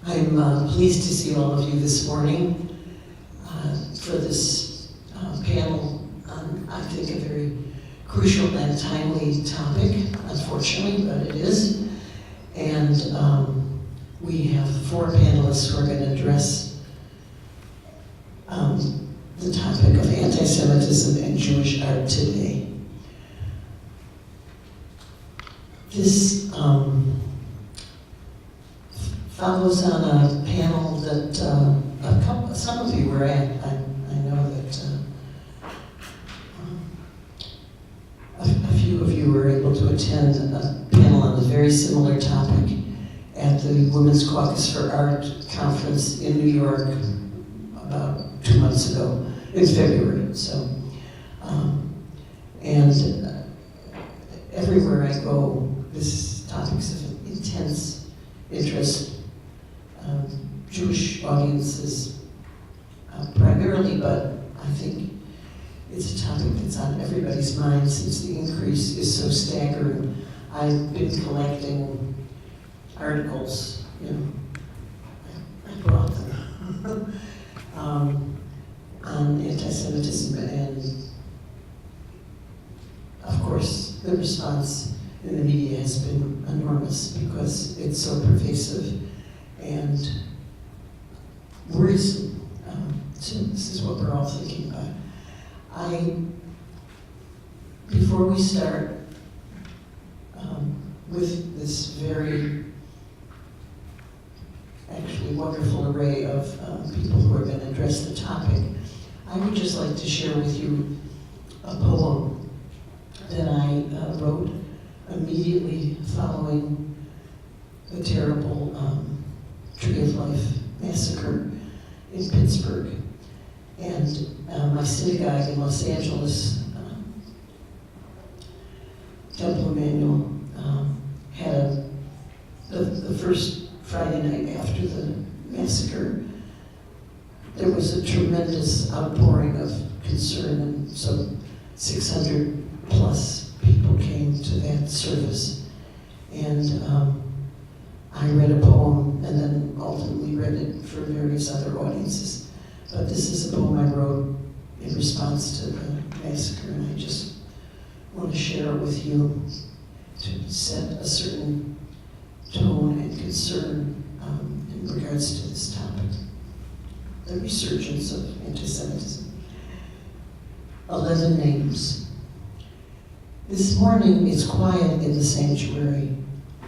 I'm pleased to see all of you this morning for this panel on, I think, a very crucial and timely topic, unfortunately, but it is. And we have 4 panelists who are going to address the topic of anti-Semitism and Jewish art today. This follows on a panel that some of you were at. I know that a few of you were able to attend a panel on a very similar topic at the Women's Caucus for Art conference in New York about 2 months ago, in February. So, and everywhere I go, this topic's of intense interest. Jewish audiences primarily, but I think it's a topic that's on everybody's mind since the increase is so staggering. I've been collecting articles, I brought them, on anti-Semitism, and of course the response in the media has been enormous because it's so pervasive and worrisome. So this is what we're all thinking about. Before we start with this very actually wonderful array of people who are going to address the topic, I would just like to share with you a poem that I wrote immediately following the terrible Tree of Life massacre in Pittsburgh. And my synagogue in Los Angeles, Temple Emmanuel, had the first Friday night after the massacre, there was a tremendous outpouring of concern, and so 600 plus people came to that service. And I read a poem and then ultimately read it for various other audiences. But this is a poem I wrote in response to the massacre, and I just want to share it with you to set a certain tone and concern in regards to this topic, the resurgence of anti-Semitism. 11 names. This morning it's quiet in the sanctuary,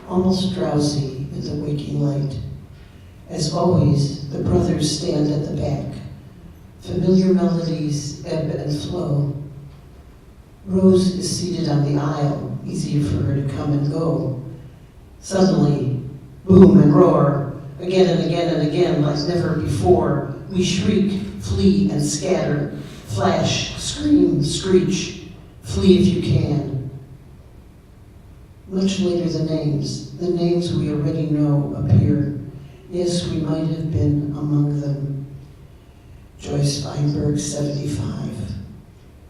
almost drowsy in the waking light. As always, the brothers stand at the back. Familiar melodies ebb and flow. Rose is seated on the aisle, easier for her to come and go. Suddenly, boom and roar, again and again and again, like never before. We shriek, flee and scatter, flash, scream, screech, flee if you can. Much later the names we already know appear. Yes, we might have been among them. Joyce Feinberg, 75.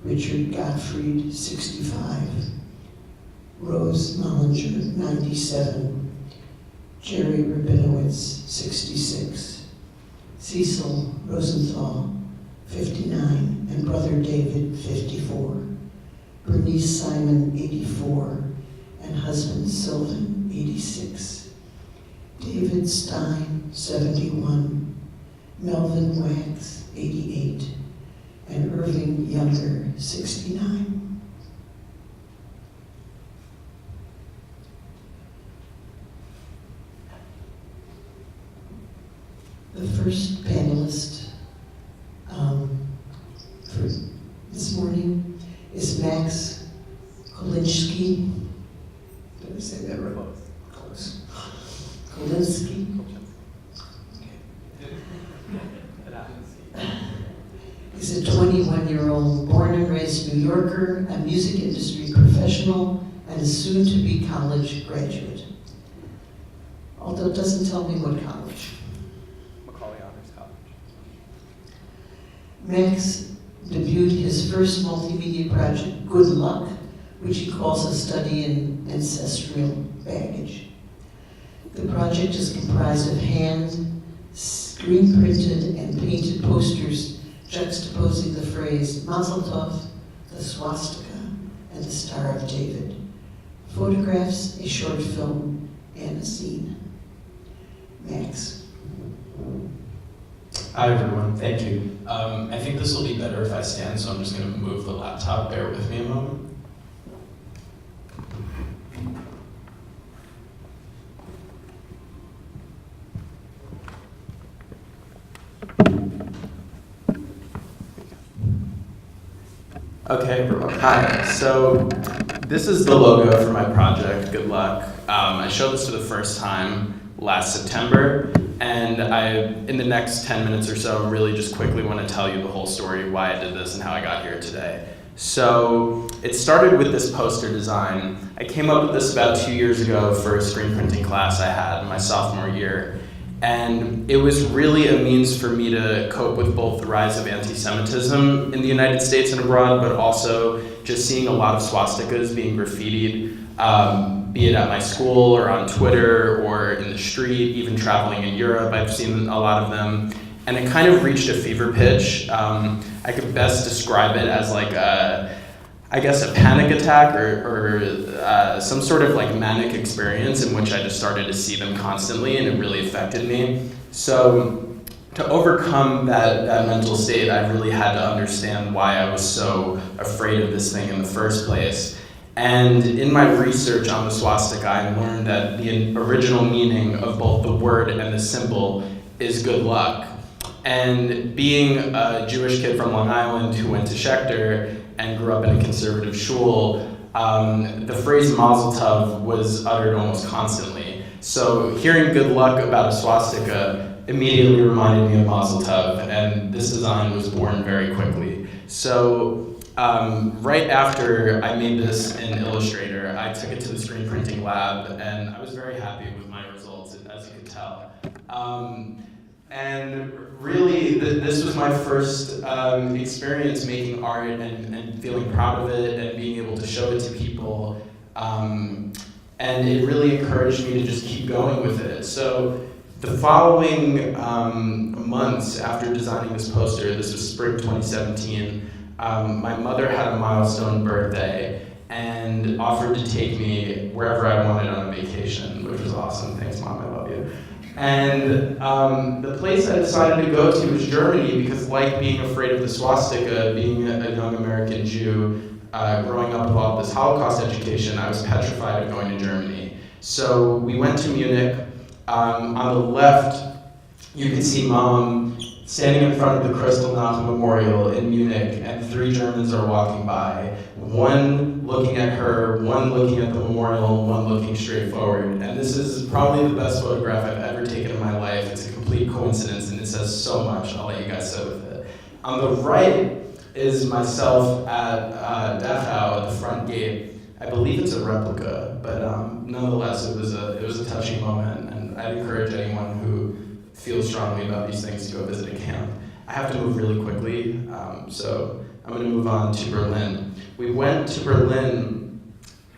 Richard Gottfried, 65. Rose Mollinger, 97. Jerry Rabinowitz, 66. Cecil Rosenthal, 59. And Brother David, 54. Bernice Simon, 84. And husband Sylvan, 86. David Stein, 71. Melvin Wax, 88. And Irving Younger, 69. The first panelist for this morning is Max Kulchinsky. Did I say that right? Close. Kulchinsky. He's a 21-year-old born and raised New Yorker, a music industry professional, and a soon-to-be college graduate. Although it doesn't tell me what college. Macaulay Honors College. Max debuted his first multimedia project, Good Luck, which he calls a study in ancestral baggage. The project is comprised of hand screen printed and painted posters juxtaposing the phrase Mazel Tov, the swastika, and the Star of David. Photographs, a short film, and a scene. Max. Hi everyone, thank you. I think this will be better if I stand, so I'm just going to move the laptop. Bear with me a moment. Okay, everyone. Hi. So this is the logo for my project, Good Luck. I showed this for the first time last September, and in the next 10 minutes or so, really just quickly want to tell you the whole story, why I did this and how I got here today. So it started with this poster design. I came up with this about 2 years ago for a screen printing class I had my sophomore year. And it was really a means for me to cope with both the rise of anti-Semitism in the United States and abroad, but also just seeing a lot of swastikas being graffitied, be it at my school or on Twitter or in the street, even traveling in Europe. I've seen a lot of them. And it kind of reached a fever pitch. I could best describe it as like a panic attack or some sort of like manic experience in which I just started to see them constantly, and it really affected me. So to overcome that mental state, I really had to understand why I was so afraid of this thing in the first place. And in my research on the swastika, I learned that the original meaning of both the word and the symbol is good luck. And being a Jewish kid from Long Island who went to Schechter and grew up in a conservative shul, the phrase Mazel Tov was uttered almost constantly. So hearing good luck about a swastika immediately reminded me of Mazel Tov, and this design was born very quickly. So right after I made this in Illustrator, I took it to the screen printing lab, and I was very happy with my results, as you could tell. And really, this was my first experience making art and feeling proud of it and being able to show it to people. And it really encouraged me to just keep going with it. So the following months after designing this poster, this was spring 2017, my mother had a milestone birthday and offered to take me wherever I wanted on a vacation, which was awesome. Thanks, Mom, I love you. And the place I decided to go to was Germany because, like being afraid of the swastika, being a young American Jew, growing up with all this Holocaust education, I was petrified of going to Germany. So we went to Munich. On the left, you can see Mom standing in front of the Kristallnacht Memorial in Munich, and 3 Germans are walking by. One looking at her, one looking at the memorial, and one looking straight forward. And this is probably the best photograph I've ever taken in my life. It's a complete coincidence, and it says so much. I'll let you guys sit with it. On the right is myself at Dachau at the front gate. I believe it's a replica, but nonetheless, it was a touching moment, and I'd encourage anyone who feels strongly about these things to go visit a camp. I have to move really quickly, so I'm going to move on to Berlin. We went to Berlin,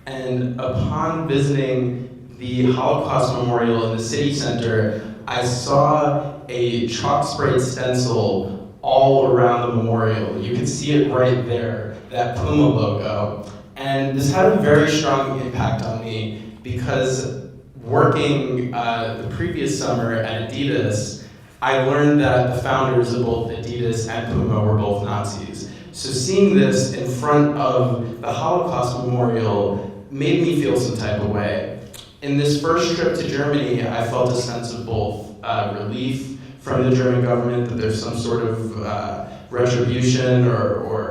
and upon visiting the Holocaust Memorial in the city center, I saw a chalk sprayed stencil all around the memorial. You can see it right there, that Puma logo. And this had a very strong impact on me because working the previous summer at Adidas, I learned that the founders of both Adidas and Puma were both Nazis. So seeing this in front of the Holocaust Memorial made me feel some type of way. In this first trip to Germany, I felt a sense of both relief from the German government that there's some sort of retribution or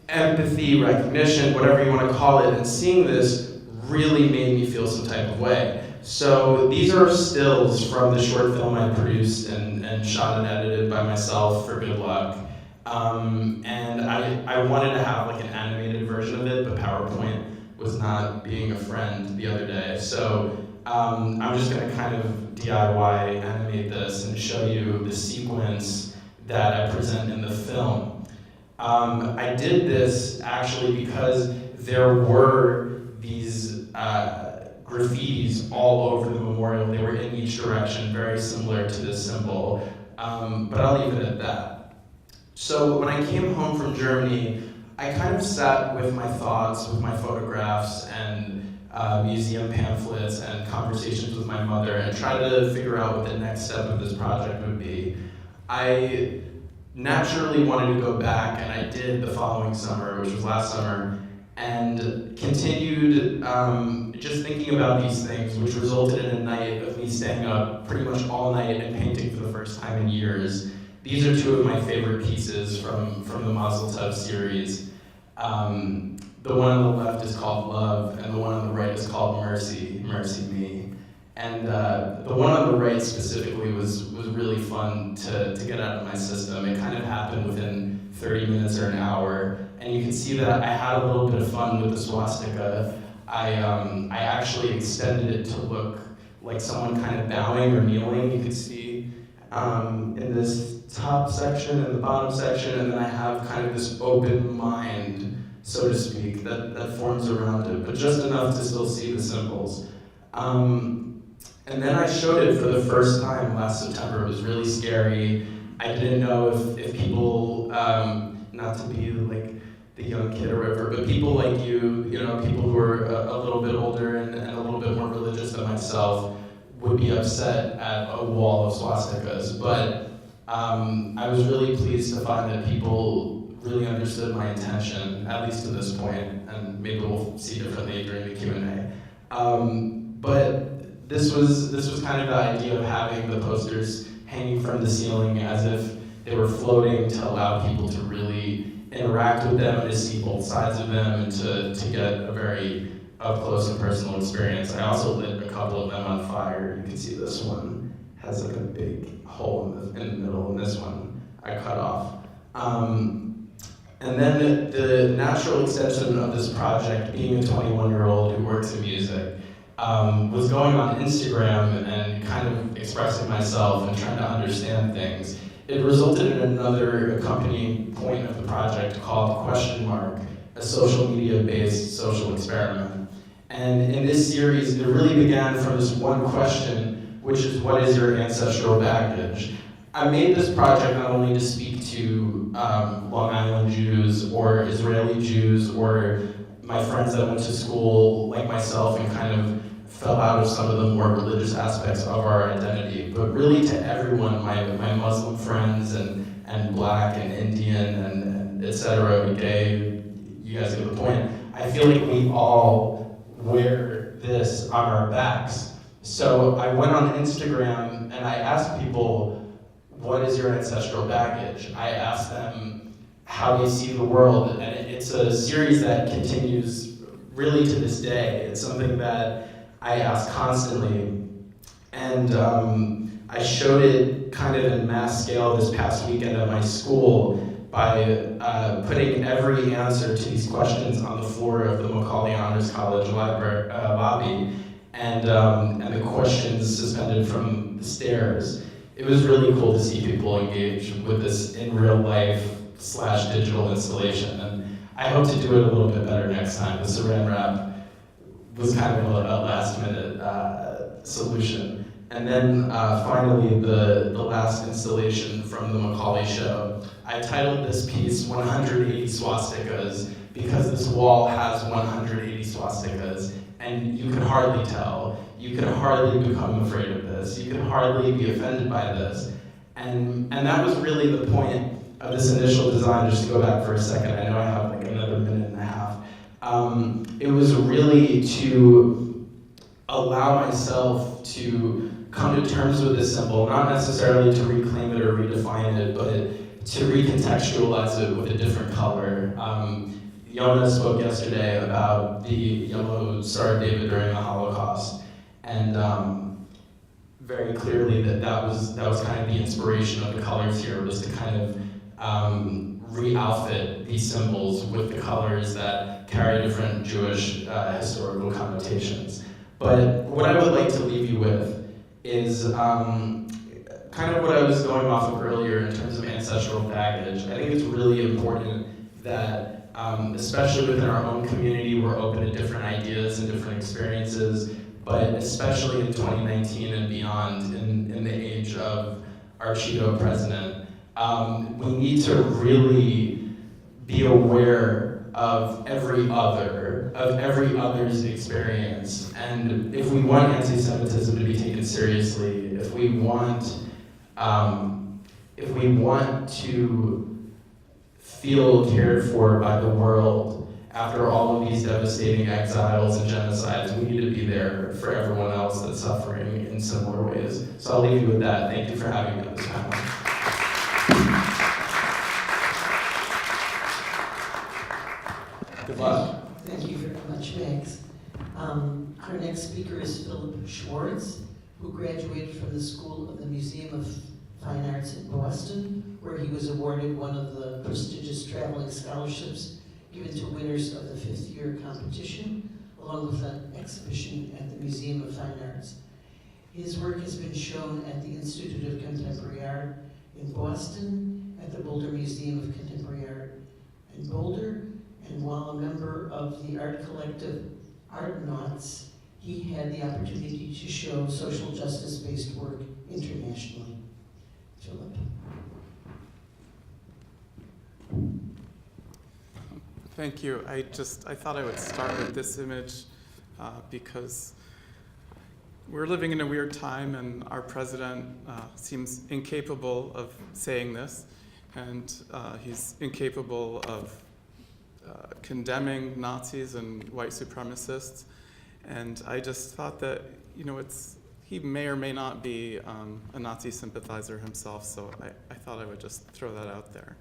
empathy, recognition, whatever you want to call it, and seeing this really made me feel some type of way. So these are stills from the short film I produced and shot and edited by myself for Good Luck. And I wanted to have like an animated version of it, but PowerPoint was not being a friend the other day. So I'm just going to kind of DIY animate this and show you the sequence that I present in the film. I did this actually because there were these graffitis all over the memorial. They were in each direction, very similar to this symbol. But I'll leave it at that. So when I came home from Germany, I kind of sat with my thoughts, with my photographs and museum pamphlets and conversations with my mother and tried to figure out what the next step of this project would be. I naturally wanted to go back, and I did the following summer, which was last summer, and continued just thinking about these things, which resulted in a night of me staying up pretty much all night and painting for the first time in years. These are two of my favorite pieces from the Mazel Tov series. The one on the left is called Love, and the one on the right is called Mercy, Mercy Me. And the one on the right specifically was really fun to get out of my system. It kind of happened within 30 minutes or an hour, and you can see that I had a little bit of fun with the swastika. I actually extended it to look like someone kind of bowing or kneeling. You can see in this top section and the bottom section, and then I have kind of this open mind, so to speak, that forms around it, but just enough to still see the symbols. And then I showed it for the first time last September. It was really scary. I didn't know if people, not to be like the young kid or whatever, but people like you know, people who are a little bit older and a little bit more religious than myself would be upset at a wall of swastikas. But I was really pleased to find that people really understood my intention, at least to this point, and maybe we'll see differently during the Q&A. But this was kind of the idea of having the posters hanging from the ceiling as if they were floating to allow people to really interact with them and to see both sides of them and to get a very up close and personal experience. I also lit a couple of them on fire. You can see this one has like a big hole in the middle, and this one I cut off. And then the natural extension of this project, being a 21-year-old who works in music, was going on Instagram and kind of expressing myself and trying to understand things. It resulted in another accompanying point of the project called Question Mark, a social media-based social experiment. And in this series, it really began from this one question, which is, what is your ancestral baggage? I made this project not only to speak to Long Island Jews or Israeli Jews or my friends that went to school like myself and kind of fell out of some of the more religious aspects of our identity, but really to everyone, my Muslim friends and Black and Indian and et cetera, gay, you guys get the point. I feel like we all wear this on our backs. So I went on Instagram and I asked people, what is your ancestral baggage? I asked them how they see the world, and it's a series that continues really to this day. It's something that I ask constantly, and I showed it kind of in mass scale this past weekend at my school by putting every answer to these questions on the floor of the Macaulay Honors College library lobby, and the questions suspended from the stairs. It was really cool to see people engage with this in real life / digital installation, and I hope to do it a little bit better next time. The saran wrap was kind of a last minute solution. And then finally, the last installation from the Macaulay show. I titled this piece 180 Swastikas because this wall has 180 swastikas, and you could hardly tell. You could hardly become afraid of this. You could hardly be offended by this. And that was really the point of this initial design. Just to go back for a second, I know I have like another minute and a half. It was really to allow myself to come to terms with this symbol, not necessarily to reclaim it or redefine it, but to recontextualize it with a different color. Yona spoke yesterday about the yellow Star of David during the Holocaust, and very clearly that was kind of the inspiration of the colors here, was to kind of re-outfit these symbols with the colors that carry different Jewish historical connotations. But what I would like to leave you with is kind of what I was going off of earlier in terms of ancestral baggage. I think it's really important that, especially within our own community, we're open to different ideas and different experiences, but especially in 2019 and beyond, in the age of our Cheeto president, we need to really be aware of every other's experience. And if we want anti-Semitism to be taken seriously, if we want to feel cared for by the world after all of these devastating exiles and genocides, we need to be there for everyone else that's suffering in similar ways. So I'll leave you with that. Thank you for having me on this panel. Good luck. Thank you very much, Max. Our next speaker is Phillip Schwartz, who graduated from the School of the Museum of Fine Arts in Boston, where he was awarded one of the prestigious traveling scholarships given to winners of the fifth-year competition, along with an exhibition at the Museum of Fine Arts. His work has been shown at the Institute of Contemporary Art in Boston, at the Boulder Museum of Contemporary Art in Boulder, and while a member of the art collective Artnauts, he had the opportunity to show social justice-based work internationally. Phillip. Thank you. I thought I would start with this image because we're living in a weird time, and our president seems incapable of saying this, and he's incapable of condemning Nazis and white supremacists. And I just thought that, he may or may not be a Nazi sympathizer himself, so I thought I would just throw that out there.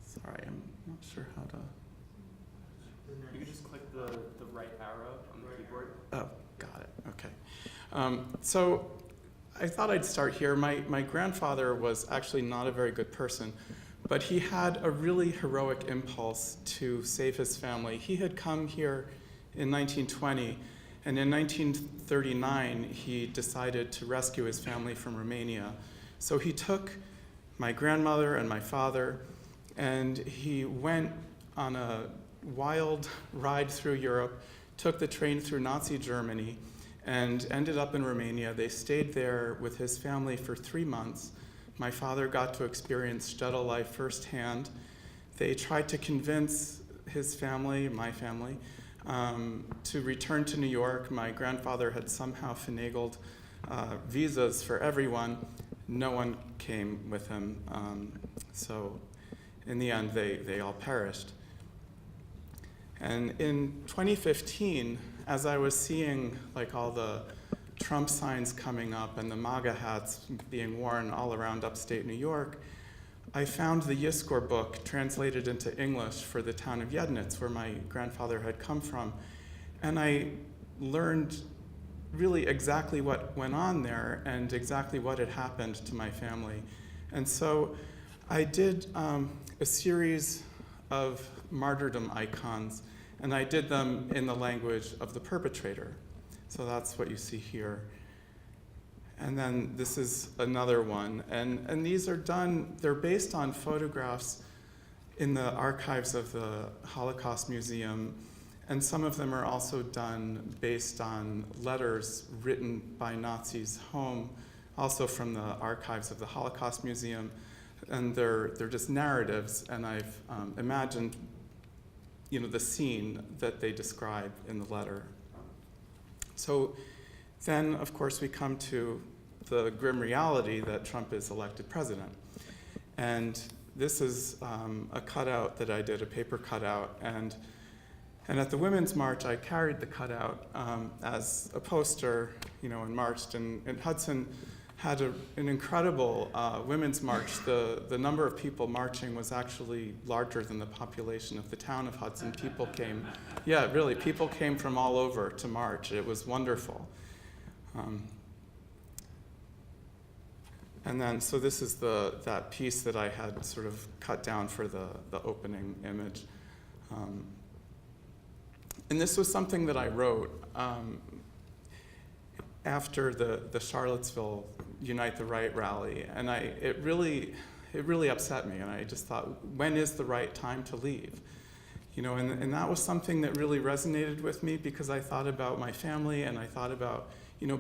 Sorry, I'm not sure how to... You can just click the right arrow on the keyboard. Oh, got it, okay. So I thought I'd start here. My grandfather was actually not a very good person, but he had a really heroic impulse to save his family. He had come here in 1920, and in 1939, he decided to rescue his family from Romania. So he took my grandmother and my father, and he went on a wild ride through Europe, took the train through Nazi Germany, and ended up in Romania. They stayed there with his family for 3 months. My father got to experience shtetl life firsthand. They tried to convince his family, my family, to return to New York. My grandfather had somehow finagled visas for everyone. No one came with him. So in the end, they all perished. And in 2015, as I was seeing all the Trump signs coming up and the MAGA hats being worn all around upstate New York, I found the Yiskor book translated into English for the town of Jednitz, where my grandfather had come from. And I learned really exactly what went on there and exactly what had happened to my family. And so I did a series of martyrdom icons, and I did them in the language of the perpetrator. So that's what you see here. And then this is another one. And these are done, they're based on photographs in the archives of the Holocaust Museum. And some of them are also done based on letters written by Nazis home, also from the archives of the Holocaust Museum. And they're just narratives, and I've imagined the scene that they describe in the letter. So then, of course, we come to the grim reality that Trump is elected president. And this is a cutout that I did, a paper cutout. And at the Women's March, I carried the cutout as a poster, and marched. And Hudson had an incredible Women's March. The number of people marching was actually larger than the population of the town of Hudson. People came, people came from all over to march. It was wonderful. And then, so this is that piece that I had sort of cut down for the opening image. And this was something that I wrote after the Charlottesville Unite the Right rally, and it really upset me, and I just thought, when is the right time to leave? And that was something that really resonated with me because I thought about my family and I thought about,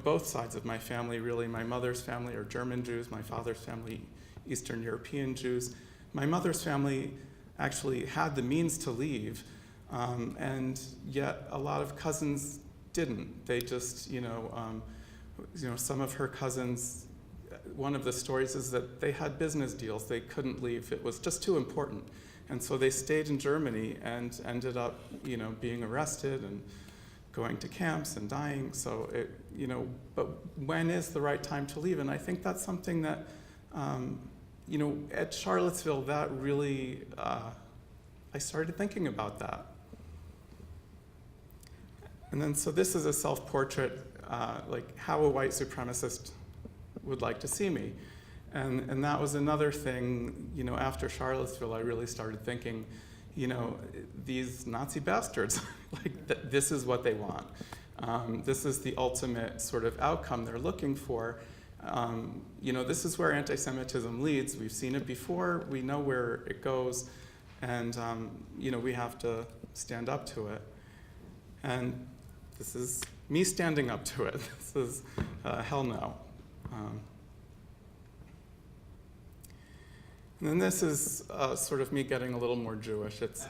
both sides of my family, really. My mother's family are German Jews, my father's family, Eastern European Jews. My mother's family actually had the means to leave, and yet a lot of cousins didn't. They just, some of her cousins, one of the stories is that they had business deals. They couldn't leave. It was just too important. And so they stayed in Germany and ended up, being arrested and going to camps and dying. So, but when is the right time to leave? And I think that's something that, at Charlottesville, that really, I started thinking about that. And then, so this is a self-portrait, like how a white supremacist would like to see me. And that was another thing, after Charlottesville, I really started thinking, these Nazi bastards, like this is what they want. This is the ultimate sort of outcome they're looking for. This is where anti-Semitism leads. We've seen it before. We know where it goes. And, we have to stand up to it. And this is me standing up to it. This is hell no. And then this is sort of me getting a little more Jewish. It's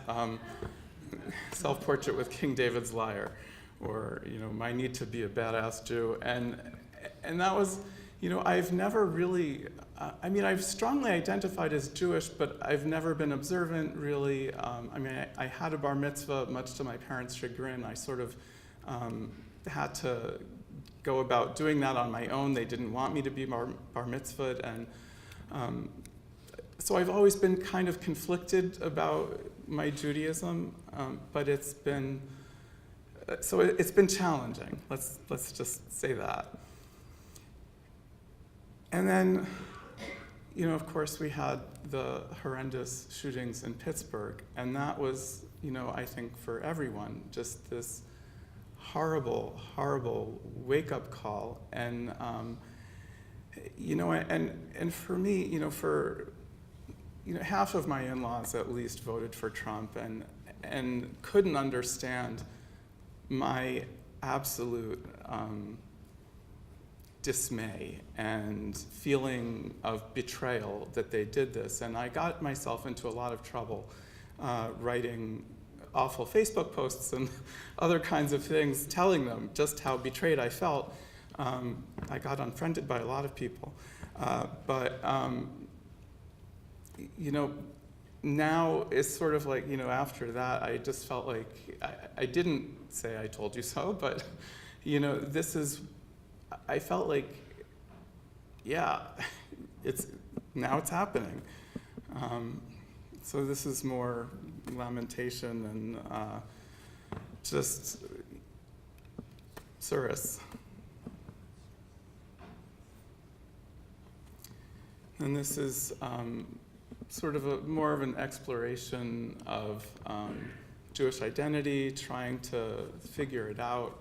self-portrait with King David's lyre, or my need to be a badass Jew. And that was, I've never really, I've strongly identified as Jewish, but I've never been observant really. I had a bar mitzvah, much to my parents' chagrin. I sort of had to go about doing that on my own. They didn't want me to be bar mitzvahed, and so I've always been kind of conflicted about my Judaism, but it's been challenging. Let's just say that. And then, of course, we had the horrendous shootings in Pittsburgh, and that was, I think for everyone, just this horrible, horrible wake-up call. And and for me, half of my in-laws at least voted for Trump and couldn't understand my absolute dismay and feeling of betrayal that they did this. And I got myself into a lot of trouble writing awful Facebook posts and other kinds of things, telling them just how betrayed I felt. I got unfriended by a lot of people. But now it's sort of like, after that, I just felt like, I didn't say I told you so, but, I felt like, yeah, now it's happening. So this is more lamentation and just surus. And this is sort of more of an exploration of Jewish identity, trying to figure it out.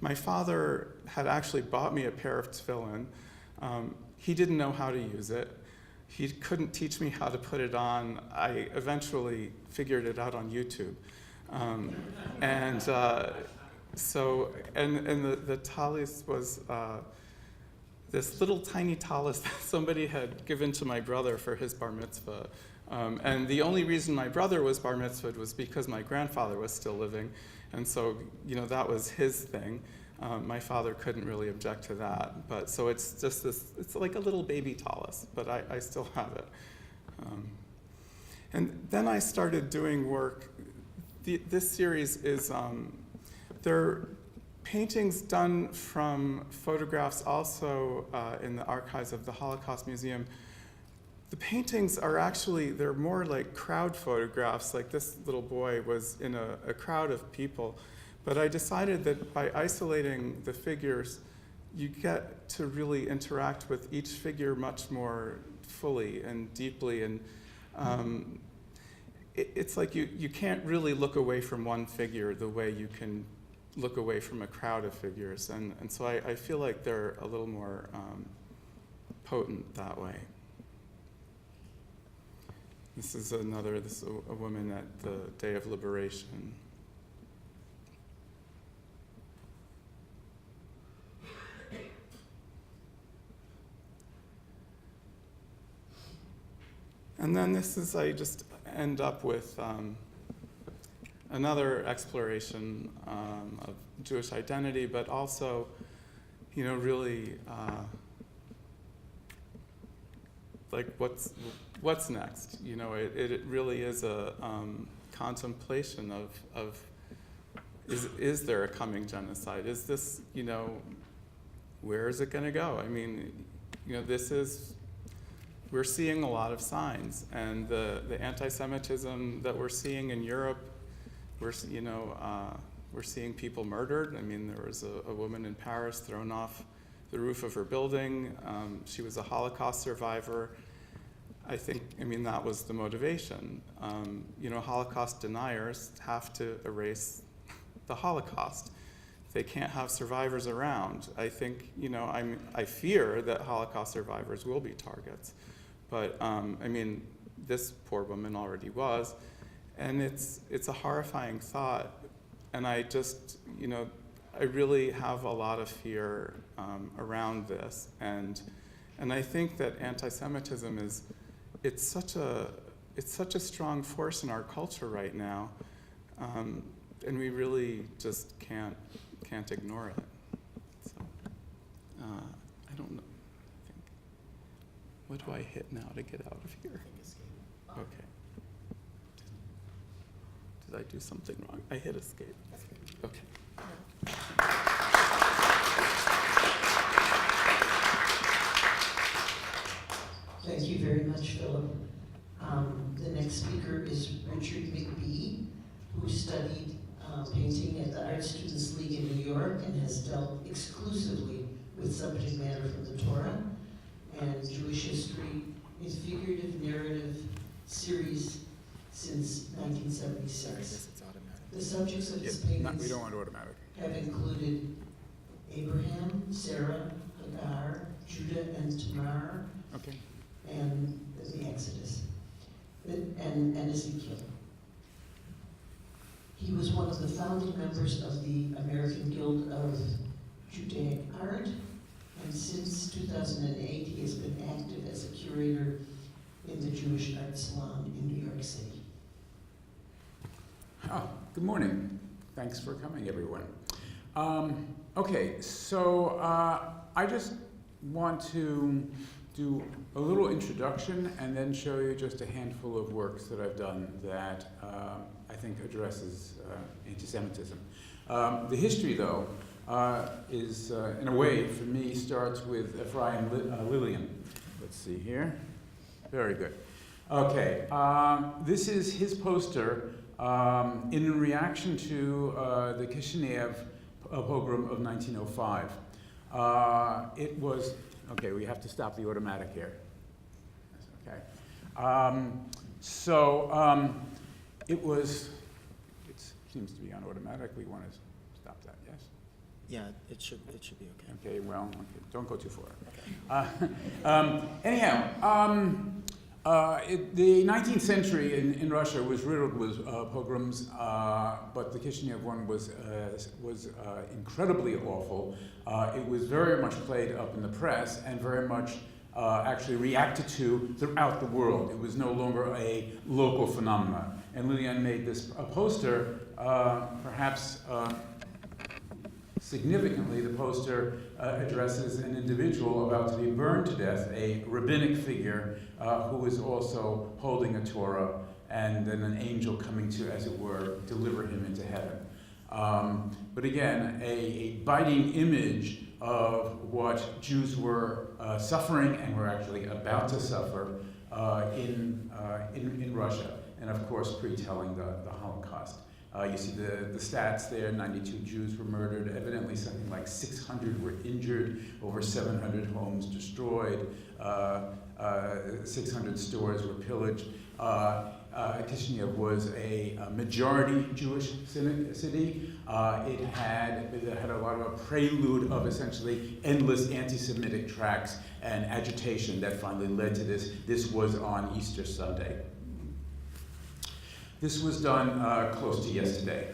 My father had actually bought me a pair of tefillin. He didn't know how to use it. He couldn't teach me how to put it on. I eventually figured it out on YouTube. The talis was this little tiny talis that somebody had given to my brother for his bar mitzvah. And the only reason my brother was bar mitzvahed was because my grandfather was still living. And so, that was his thing. My father couldn't really object to that. But so it's just this, it's like a little baby talis, but I still have it. And then I started doing work. This series is, they're paintings done from photographs also in the archives of the Holocaust Museum. The paintings are actually, they're more like crowd photographs, like this little boy was in a crowd of people. But I decided that by isolating the figures, you get to really interact with each figure much more fully and deeply. And it's like you can't really look away from one figure the way you can look away from a crowd of figures. And so I feel like they're a little more potent that way. This is a woman at the Day of Liberation. And then I just end up with another exploration of Jewish identity, but also, really like what's next? It really is a contemplation of is there a coming genocide? Is this, where is it going to go? I mean, we're seeing a lot of signs, and the anti-Semitism that we're seeing in Europe, we're seeing people murdered. I mean, there was a woman in Paris thrown off the roof of her building. She was a Holocaust survivor. That was the motivation. Holocaust deniers have to erase the Holocaust. They can't have survivors around. I fear that Holocaust survivors will be targets. But this poor woman already was, and it's a horrifying thought. And I just, I really have a lot of fear around this, and I think that anti-Semitism it's such a strong force in our culture right now, and we really just can't ignore it. So I don't know. What do I hit now to get out of here? Okay. Did I do something wrong? I hit escape. Okay. Thank you very much, Phillip. The next speaker is Richard McBee, who studied painting at the Art Students League in New York and has dealt exclusively with subject matter from the Torah and Jewish history in figurative narrative series since 1976. The subjects of his paintings have included Abraham, Sarah, Hagar, Judah, and Tamar, and the Exodus, and Ezekiel. He was one of the founding members of the American Guild of Judaic Art, and since 2008, he has been active as a curator in the Jewish Art Salon in New York City. Good morning. Thanks for coming, everyone. Okay, so I just want to do a little introduction and then show you just a handful of works that I've done that I think addresses anti-Semitism. The history, though, is, in a way, for me, starts with Ephraim Lillian. Let's see here. Very good. Okay, this is his poster in reaction to the Kishinev pogrom of 1905. It was, okay, we have to stop the automatic here. Okay. It was, it seems to be on automatic. We want to stop that, yes? Yeah, it should be okay. Okay, well, okay, don't go too far. Okay. The 19th century in Russia was riddled with pogroms, but the Kishinev one was incredibly awful. It was very much played up in the press and very much actually reacted to throughout the world. It was no longer a local phenomenon. And Lillian made this poster, perhaps significantly, the poster addresses an individual about to be burned to death, a rabbinic figure who is also holding a Torah, and then an angel coming to, as it were, deliver him into heaven. But again, a biting image of what Jews were suffering and were actually about to suffer in Russia, and of course pre-telling the Holocaust. You see the stats there, 92 Jews were murdered, evidently something like 600 were injured, over 700 homes destroyed, 600 stores were pillaged. Kishinev was a majority Jewish city. It had a lot of a prelude of essentially endless anti-Semitic tracts and agitation that finally led to this. This was on Easter Sunday. This was done close to yesterday.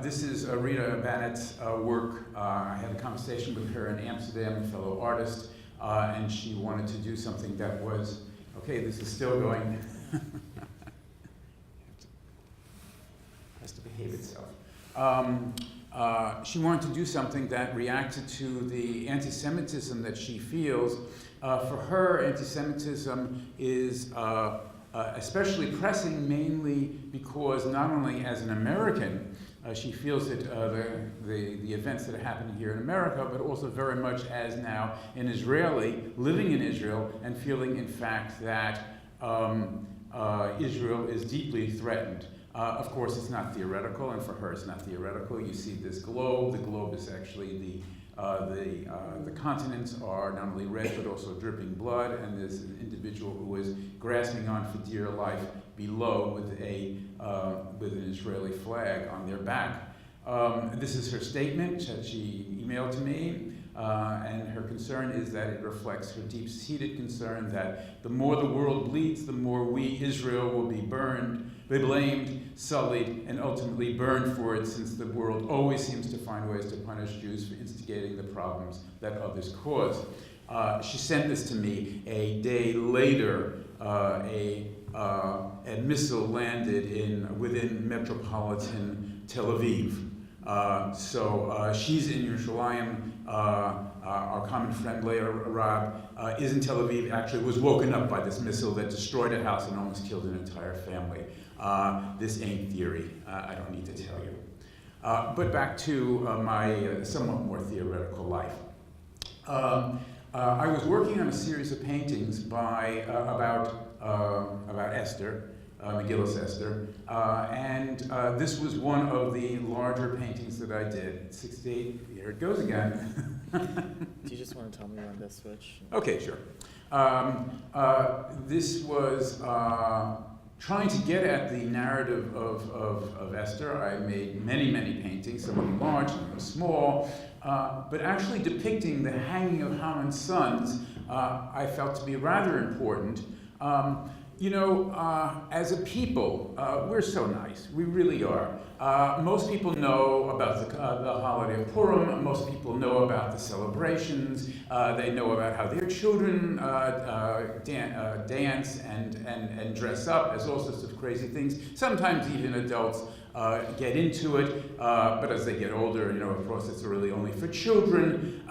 This is Rita Bannett's work. I had a conversation with her in Amsterdam, a fellow artist, and she wanted to do something that was, okay, this is still going, has to behave itself. She wanted to do something that reacted to the anti-Semitism that she feels. For her, anti-Semitism is especially pressing mainly because not only as an American, she feels that the events that are happening here in America, but also very much as now an Israeli living in Israel and feeling, in fact, that Israel is deeply threatened. Of course, it's not theoretical, and for her, it's not theoretical. You see this globe. The globe is actually the continents are not only red but also dripping blood, and there's an individual who is grasping on for dear life below with an Israeli flag on their back. This is her statement that she emailed to me, and her concern is that it reflects her deep-seated concern that the more the world bleeds, the more we, Israel, will be blamed, sullied, and ultimately burned for it, since the world always seems to find ways to punish Jews for instigating the problems that others cause. She sent this to me a day later. A missile landed within metropolitan Tel Aviv. So she's in Yerushalayim. Our common friend Leah Rab is in Tel Aviv. Actually was woken up by this missile that destroyed a house and almost killed an entire family. This ain't theory. I don't need to tell you. But back to my somewhat more theoretical life. I was working on a series of paintings about Esther, Megillus Esther, and this was one of the larger paintings that I did. 68, here it goes again. Do you just want to tell me when to switch? Okay, sure. This was trying to get at the narrative of Esther. I made many paintings, some of them large, some of them small, but actually depicting the hanging of Haman's sons, I felt to be rather important. As a people, we're so nice. We really are. Most people know about the holiday of Purim. Most people know about the celebrations. They know about how their children dance and dress up as all sorts of crazy things. Sometimes even adults get into it, but as they get older, of course, it's really only for children.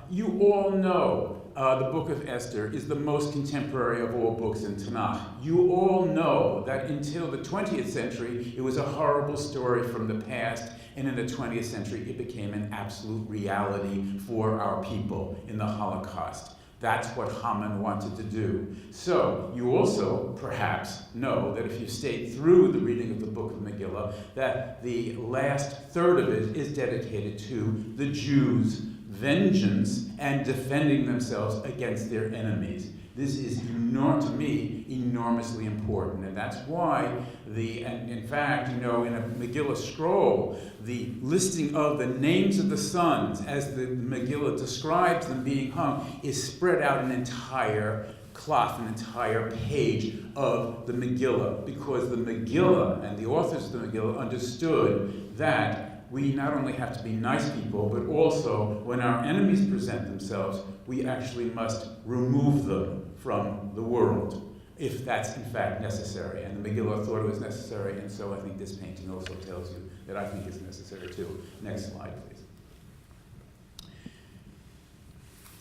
You all know the book of Esther is the most contemporary of all books in Tanakh. You all know that until the 20th century, it was a horrible story from the past, and in the 20th century, it became an absolute reality for our people in the Holocaust. That's what Haman wanted to do. So you also perhaps know that if you stayed through the reading of the book of Megillah, that the last third of it is dedicated to the Jews' vengeance and defending themselves against their enemies. This is, to me, enormously important, and that's why and in fact, in a Megillah scroll, the listing of the names of the sons, as the Megillah describes them being hung, is spread out an entire cloth, an entire page of the Megillah, because the Megillah and the authors of the Megillah understood that we not only have to be nice people, but also when our enemies present themselves, we actually must remove them from the world, if that's in fact necessary. And the Megillah thought it was necessary, and so I think this painting also tells you that I think it's necessary too. Next slide,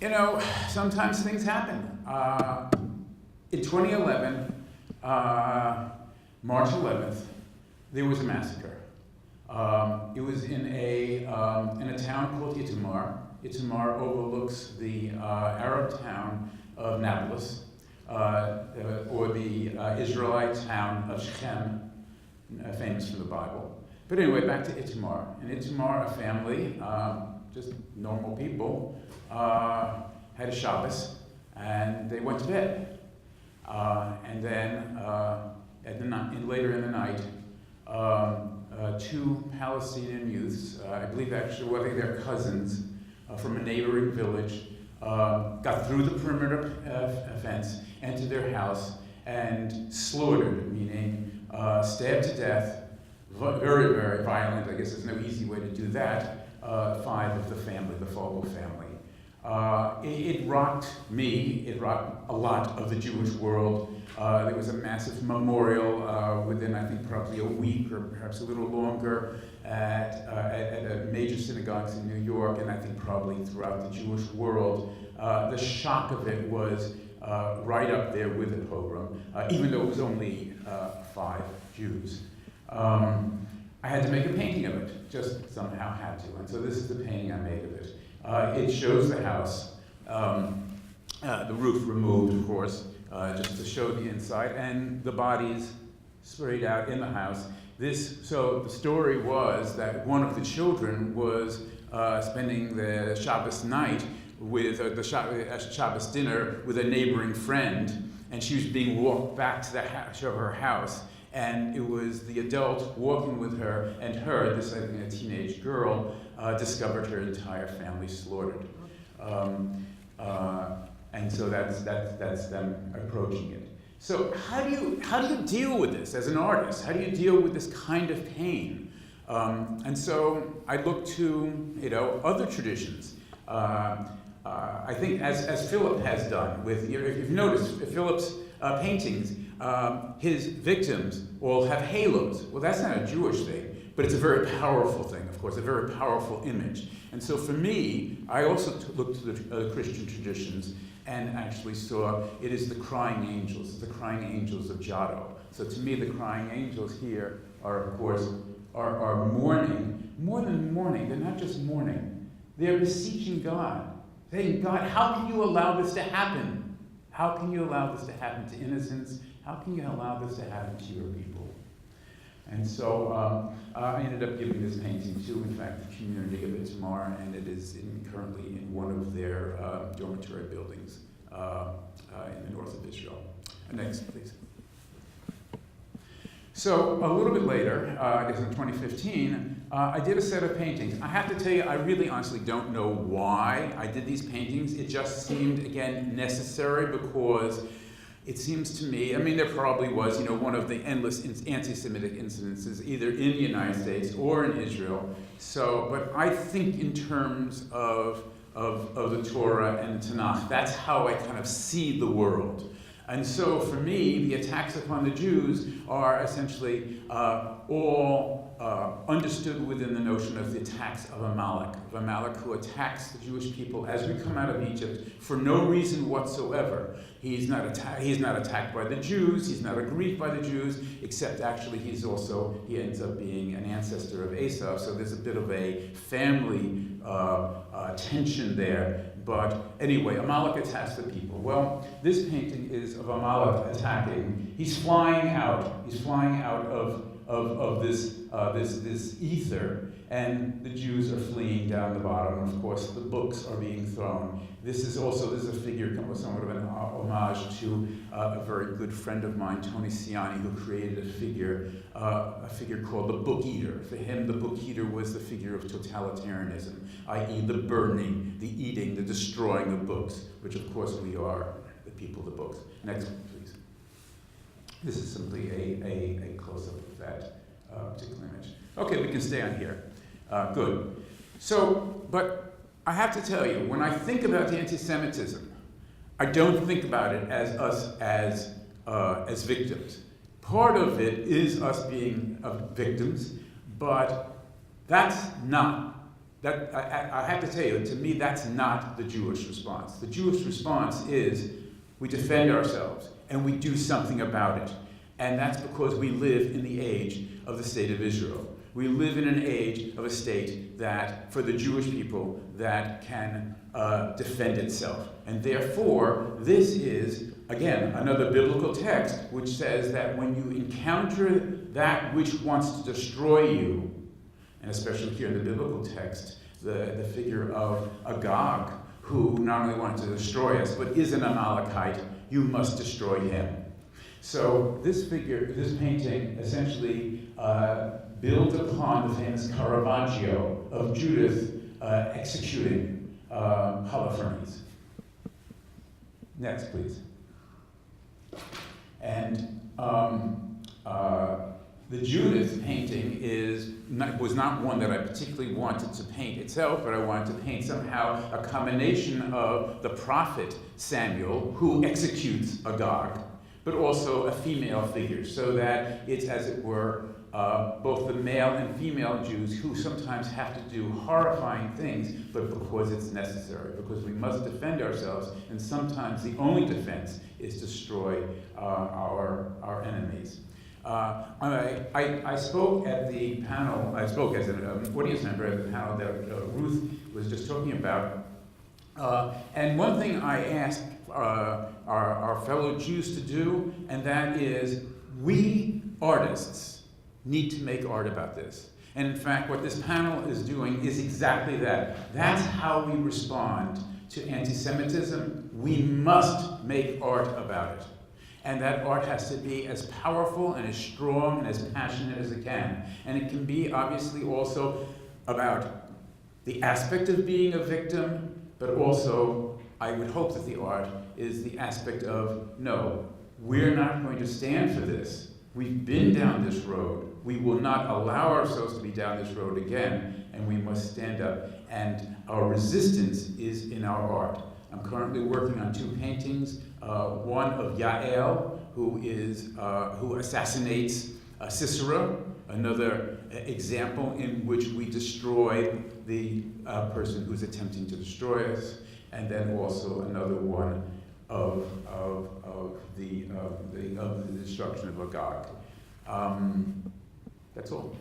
please. Sometimes things happen. In 2011, March 11th, there was a massacre. It was in a town called Itamar. Itamar overlooks the Arab town of Nablus, or the Israelite town of Shechem, famous from the Bible. But anyway, back to Itamar. In Itamar, a family, just normal people, had a Shabbos, and they went to bed. And then later in the night, two Palestinian youths, I believe actually whether they're cousins from a neighboring village, got through the perimeter fence, entered their house, and slaughtered, meaning stabbed to death, very, very violent. I guess there's no easy way to do that. 5 of the family, the Fogel family. It rocked me. It rocked a lot of the Jewish world. There was a massive memorial within, I think, probably a week or perhaps a little longer at major synagogues in New York, and I think probably throughout the Jewish world. The shock of it was right up there with the pogrom, even though it was only 5 Jews. I had to make a painting of it, just somehow had to, and so this is the painting I made of it. It shows the house, the roof removed, of course, just to show the inside, and the bodies sprayed out in the house. So the story was that one of the children was spending the Shabbos night with the Shabbos dinner with a neighboring friend, and she was being walked back to her house, and it was the adult walking with her, and this, I think, a teenage girl, discovered her entire family slaughtered. And so that's them approaching it. So how do you deal with this as an artist? How do you deal with this kind of pain? And so I look to other traditions. I think as Phillip has done with, if you've noticed, Phillip's paintings, his victims all have halos. Well, that's not a Jewish thing, but it's a very powerful thing, of course, a very powerful image. And so for me, I also looked to the Christian traditions and actually saw it is the crying angels of Giotto. So to me, the crying angels here are, of course, are mourning. More than mourning, they're not just mourning. They're beseeching God, saying, God, how can you allow this to happen? How can you allow this to happen to innocents? How can you allow this to happen to your people? And so I ended up giving this painting to, in fact, the community of Itamar, and it is currently in one of their dormitory buildings in the north of Israel. Next, please. So a little bit later, I guess in 2015, I did a set of paintings. I have to tell you, I really honestly don't know why I did these paintings. It just seemed, again, necessary because it seems to me, I mean, there probably was, one of the endless anti-Semitic incidences, either in the United States or in Israel. So, but I think in terms of the Torah and the Tanakh, that's how I kind of see the world. And so for me, the attacks upon the Jews are essentially all understood within the notion of the attacks of Amalek who attacks the Jewish people as we come out of Egypt for no reason whatsoever. He's not attacked by the Jews, he's not aggrieved by the Jews, except actually he ends up being an ancestor of Esau, so there's a bit of a family tension there. But anyway, Amalek attacks the people. Well, this painting is of Amalek attacking. He's flying out of this ether, and the Jews are fleeing down the bottom. Of course, the books are being thrown. This is a figure, somewhat of an homage to a very good friend of mine, Tony Ciani, who created a figure called the Book Eater. For him, the Book Eater was the figure of totalitarianism, i.e. the burning, the eating, the destroying of books, which of course we are, the people of the books. Next one, please. This is simply a close-up of that particular image. Okay, we can stay on here. Good. So, but I have to tell you, when I think about the anti-Semitism, I don't think about it as us as victims. Part of it is us being victims, but that's not. I have to tell you, to me, that's not the Jewish response. The Jewish response is we defend ourselves and we do something about it. And that's because we live in the age of the state of Israel. We live in an age of a state that, for the Jewish people, that can defend itself. And therefore, this is, again, another biblical text which says that when you encounter that which wants to destroy you, and especially here in the biblical text, the figure of Agag, who not only wanted to destroy us, but is an Amalekite, you must destroy him. So this painting, essentially builds upon the famous Caravaggio of Judith executing Holofernes. Next, please. And The Judith painting was not one that I particularly wanted to paint itself, but I wanted to paint somehow a combination of the prophet Samuel, who executes Agag, but also a female figure, so that it's, as it were, both the male and female Jews who sometimes have to do horrifying things, but because it's necessary, because we must defend ourselves, and sometimes the only defense is destroy our enemies. I spoke at the panel, I spoke as an audience member at the panel that Ruth was just talking about. And one thing I asked our fellow Jews to do, and that is, we artists need to make art about this. And in fact, what this panel is doing is exactly that. That's how we respond to anti-Semitism. We must make art about it. And that art has to be as powerful and as strong and as passionate as it can. And it can be obviously also about the aspect of being a victim, but also I would hope that the art is the aspect of, no, we're not going to stand for this. We've been down this road. We will not allow ourselves to be down this road again, and we must stand up. And our resistance is in our art. I'm currently working on 2 paintings, one of Yael, who assassinates Sisera, another example in which we destroy the person who's attempting to destroy us, and then also another one of the destruction of Agag. That's all.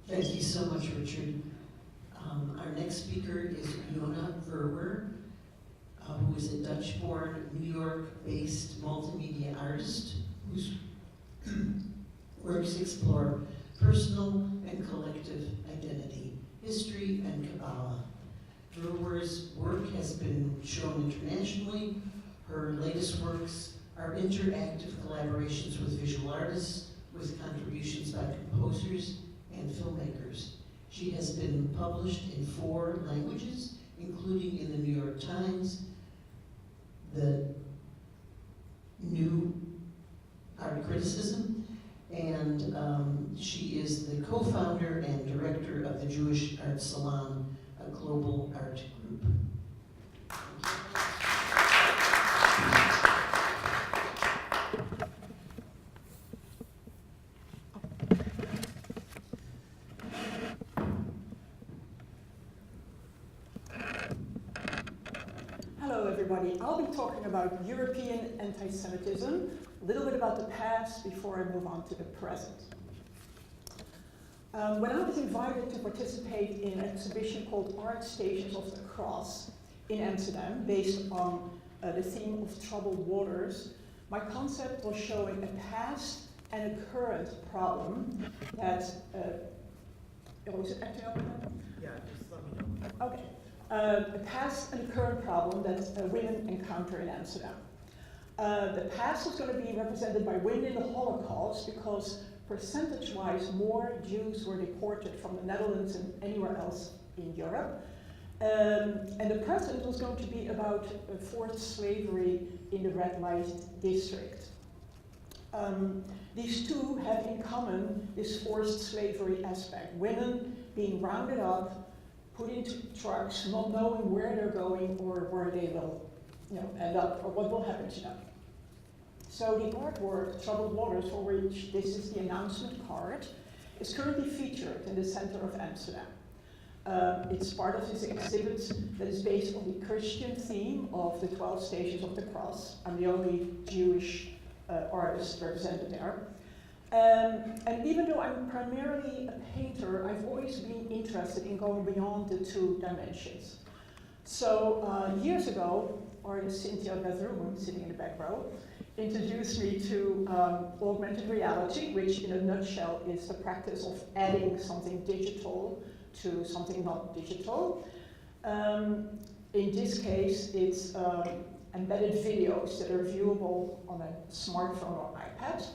Thank you so much, Richard. Our next speaker is Yona Verwer, who is a Dutch-born, New York-based multimedia artist whose works explore personal and collective identity, history, and Kabbalah. Verwer's work has been shown internationally. Her latest works are interactive collaborations with visual artists, with contributions by composers and filmmakers. She has been published in 4 languages, including in the New York Times, the New Art Criticism, and she is the co-founder and director of the Jewish Art Salon, a global art group. Hello everybody, I'll be talking about European anti-Semitism, a little bit about the past before I move on to the present. When I was invited to participate in an exhibition called Art Stations of the Cross in Amsterdam, based on the theme of troubled waters, my concept was showing a past and a current problem that, is it acting up now? Yeah, just let me know. Okay. A past and a current problem that women encounter in Amsterdam. The past is going to be represented by women in the Holocaust because percentage-wise more Jews were deported from the Netherlands than anywhere else in Europe. And the present was going to be about forced slavery in the red light district. These two have in common this forced slavery aspect. Women being rounded up, put into trucks, not knowing where they're going or where they will end up or what will happen to them. So the artwork, Troubled Waters, for which this is the announcement card, is currently featured in the center of Amsterdam. It's part of this exhibit that is based on the Christian theme of the 12 Stations of the Cross. I'm the only Jewish artist represented there. And even though I'm primarily a painter, I've always been interested in going beyond the 2 dimensions. So years ago, artist Cynthia Verwer, sitting in the back row, introduced me to augmented reality, which in a nutshell is the practice of adding something digital to something not digital. In this case, it's embedded videos that are viewable on a smartphone or iPad.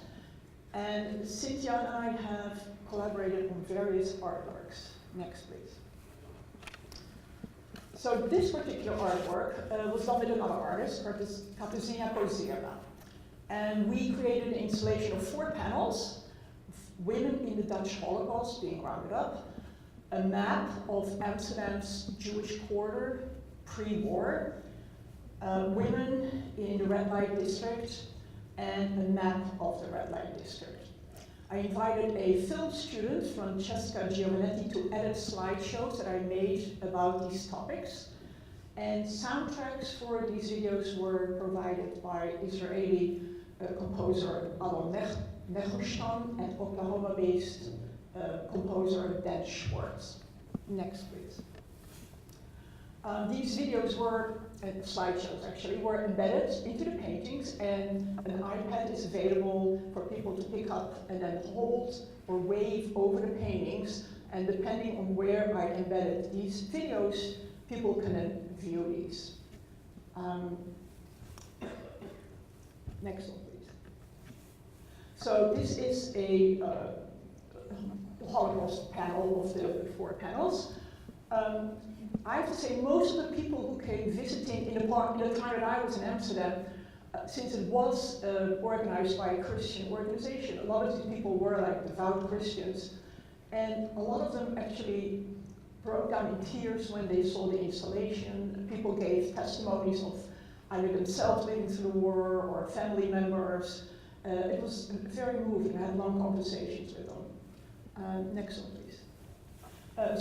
And Cynthia and I have collaborated on various artworks. Next, please. So this particular artwork was done with another artist, Katarzyna Kozierna. And we created an installation of 4 panels, women in the Dutch Holocaust being rounded up, a map of Amsterdam's Jewish quarter pre-war, women in the red light district, and a map of the red light district. I invited a film student, Francesca Giovanetti, to edit slideshows that I made about these topics. And soundtracks for these videos were provided by Israeli composer Adon Nechostan and Oklahoma-based composer Dan Schwartz. Next, please. These videos were, slideshows actually, were embedded into the paintings, and an iPad is available for people to pick up and then hold or wave over the paintings, and depending on where I embedded these videos, people can then view these. Next one, please. So this is a Holocaust panel of the 4 panels. I have to say, most of the people who came visiting in the time that I was in Amsterdam, since it was organized by a Christian organization, a lot of these people were like devout Christians, and a lot of them actually broke down in tears when they saw the installation. People gave testimonies of either themselves living through the war or family members. It was very moving. I had long conversations with them. Next one, please.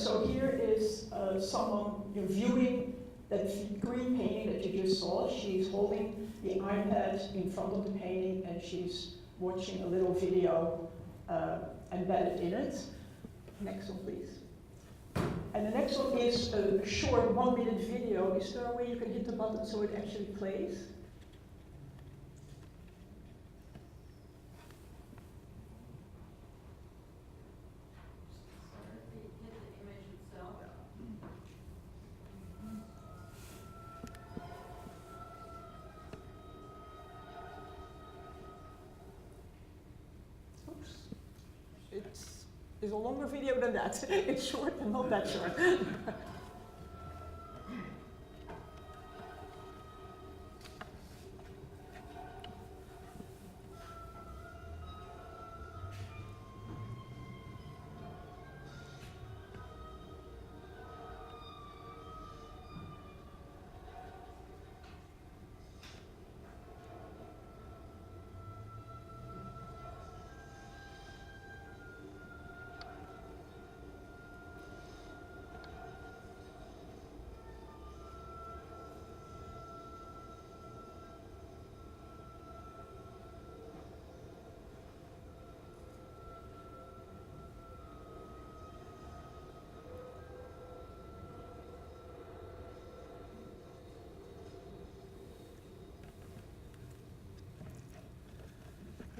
So here is someone viewing that green painting that you just saw. She's holding the iPad in front of the painting and she's watching a little video embedded in it. Next one, please. And the next one is a short 1-minute video. Is there a way you can hit the button so it actually plays? It's a longer video than that. It's short and not that short.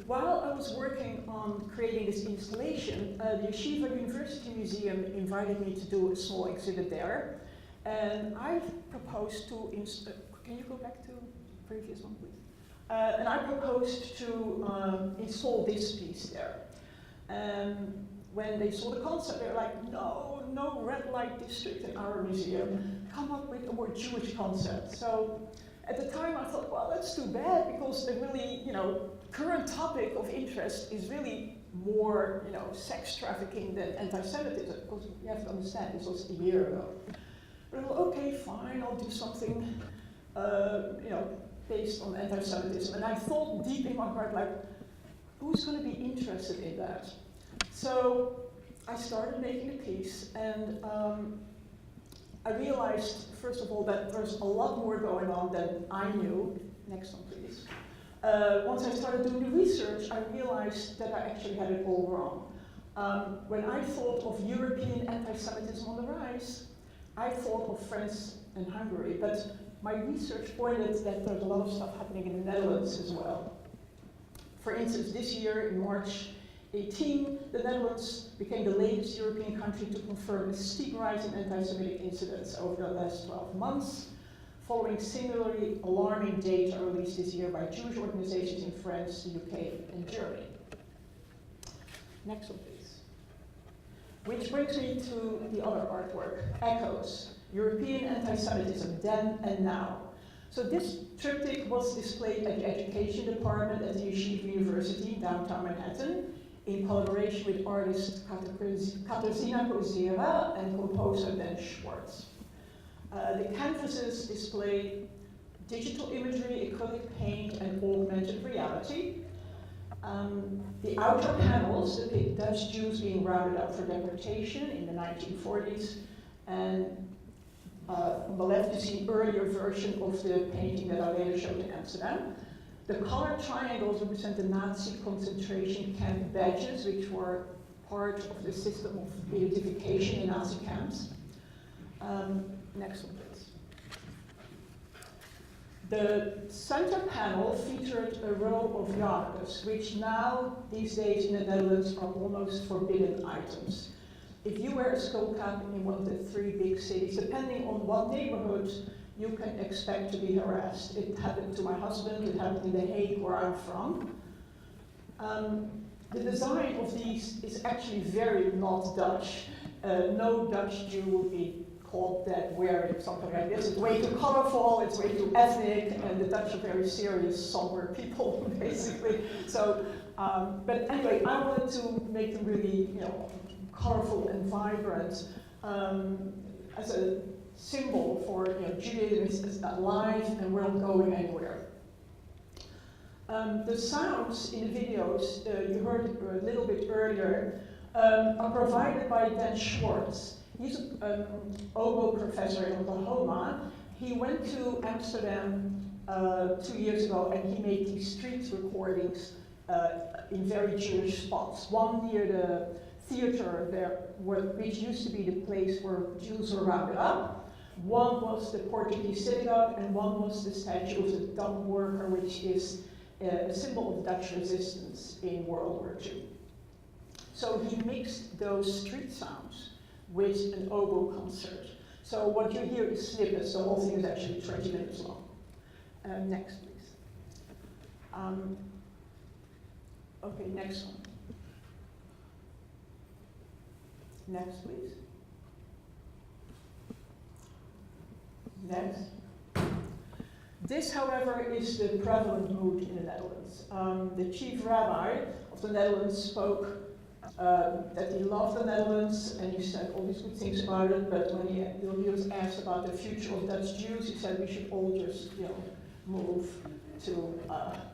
While I was working on creating this installation, the Yeshiva University Museum invited me to do a small exhibit there. And I proposed to, can you go back to the previous one, please? And I proposed to install this piece there. And when they saw the concept, they were like, no red light district in our museum. Come up with a more Jewish concept. So at the time I thought, well, that's too bad, because the really, current topic of interest is really more, sex trafficking than anti-Semitism, because you have to understand, this was a year ago. But well, okay, fine, I'll do something, based on anti-Semitism. And I thought deep in my heart, like, who's going to be interested in that? So I started making a piece, and I realized, first of all, that there's a lot more going on than I knew. Next one, please. Once I started doing the research, I realized that I actually had it all wrong. When I thought of European anti-Semitism on the rise, I thought of France and Hungary, but my research pointed that there's a lot of stuff happening in the Netherlands as well. For instance, this year, in March 18, the Netherlands became the latest European country to confirm a steep rise in anti-Semitic incidents over the last 12 months, following similarly alarming data released this year by Jewish organizations in France, the UK, and Germany. Next one, please. Which brings me to the other artwork, Echoes. European Anti-Semitism, Then and Now. So this triptych was displayed at the Education Department at the Yeshiva University in downtown Manhattan in collaboration with artist Katarzyna Kozera and composer Ben Schwartz. The canvases display digital imagery, acrylic paint, and augmented reality. The outer panels depict Dutch Jews being rounded up for deportation in the 1940s, and on the left you see an earlier version of the painting that I later showed in Amsterdam. The colored triangles represent the Nazi concentration camp badges, which were part of the system of identification in Nazi camps. Next one, please. The center panel featured a row of yarmulkes, which now, these days in the Netherlands, are almost forbidden items. If you wear a skull cap in one of the 3 big cities, depending on what neighborhood, you can expect to be harassed. It happened to my husband, it happened in The Hague, where I'm from. The design of these is actually very not Dutch. No Dutch Jew would be called that wearing something like this. It's way too colorful, it's way too ethnic, and the Dutch are very serious, somber people, basically. So, but anyway, I wanted to make them really, colorful and vibrant as a symbol for Judaism is alive and we're not going anywhere. The sounds in the videos you heard a little bit earlier are provided by Ben Schwartz. He's an oboe professor in Oklahoma. He went to Amsterdam 2 years ago and he made these street recordings in very Jewish spots. One near the theater there, which used to be the place where Jews were rounded up. One was the Portuguese synagogue, and one was the statue of the dumb worker, which is a symbol of Dutch resistance in World War II. So he mixed those street sounds with an oboe concert. So what you hear is snippets, the whole thing is actually 20 minutes long. Next, please. Okay, next one. Next, please. Next. This, however, is the prevalent mood in the Netherlands. The chief rabbi of the Netherlands spoke that he loved the Netherlands and he said all these good things about it, but when he was asked about the future of Dutch Jews, he said we should all just move to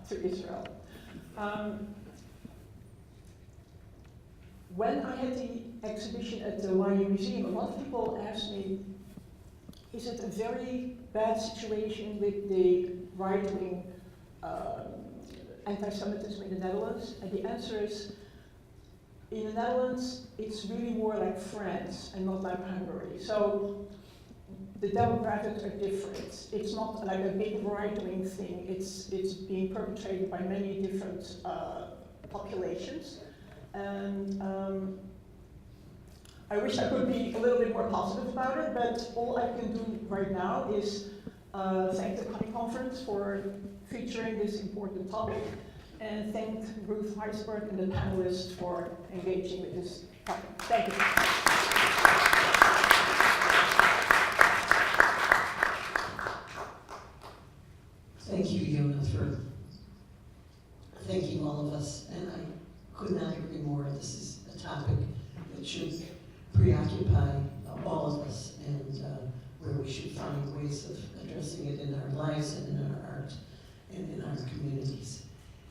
Israel. When I had the exhibition at the YU Museum, a lot of people asked me, is it a very bad situation with the right-wing anti-Semitism in the Netherlands? And the answer is, in the Netherlands, it's really more like France and not like Hungary. So the demographics are different. It's not like a big right-wing thing. It's being perpetrated by many different populations. And I wish I could be a little bit more positive about it, but all I can do right now is thank the Conney conference for featuring this important topic, and thank Ruth Weisberg and the panelists for engaging with this topic. Thank you. Thank you, Yona, for thanking all of us, and I could not agree more. This is a topic that should preoccupy all of us, and where we should find ways of addressing it in our lives and in our art and in our